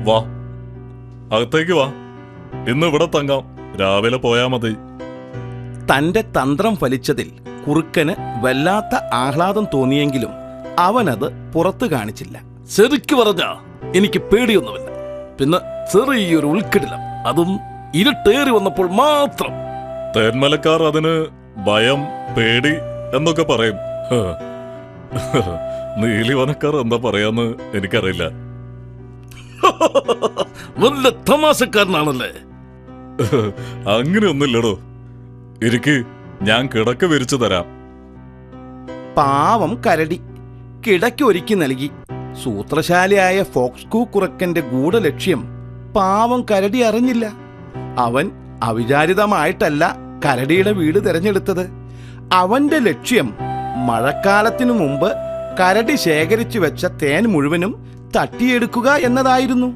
വാ, അകത്തേക്ക് വാ. ഇന്ന് ഇവിടെ തങ്ങാം, രാവിലെ പോയാ മതി. തന്റെ തന്ത്രം ഫലിച്ചതിൽ കുറുക്കന് വല്ലാത്ത ആഹ്ലാദം തോന്നിയെങ്കിലും അവനത് പുറത്തു കാണിച്ചില്ല. ശരിക്കു പറഞ്ഞ എനിക്ക് പേടിയൊന്നുമില്ല. പിന്നെ ചെറിയൊരു ഉൾക്കിടിലം, അതും ഇരുട്ടേറി വന്നപ്പോൾ മാത്രം. തേന്മലക്കാർ അതിന് ഭയം, പേടി എന്നൊക്കെ പറയും. നീലിവനക്കാർ എന്താ പറയാന്ന് എനിക്കറിയില്ല. വല്ല തമാശക്കാരനാണല്ലേ? അങ്ങനെയൊന്നുമില്ലടോ. ഇരിക്ക്, ഞാൻ കിടക്ക വിരിച്ചു തരാം. പാവം കരടി കിടക്കൊരുക്കി നൽകി. സൂത്രശാലിയായ ഫോക്സ്കൂ കുറുക്കന്റെ ഗൂഢലക്ഷ്യം പാവം കരടി അറിഞ്ഞില്ല. അവൻ അവിചാരിതമായിട്ടല്ല കരടിയുടെ വീട് തിരഞ്ഞെടുത്തത്. അവന്റെ ലക്ഷ്യം മഴക്കാലത്തിനു മുമ്പ് കരടി ശേഖരിച്ചു വെച്ച തേൻ മുഴുവനും തട്ടിയെടുക്കുക എന്നതായിരുന്നു.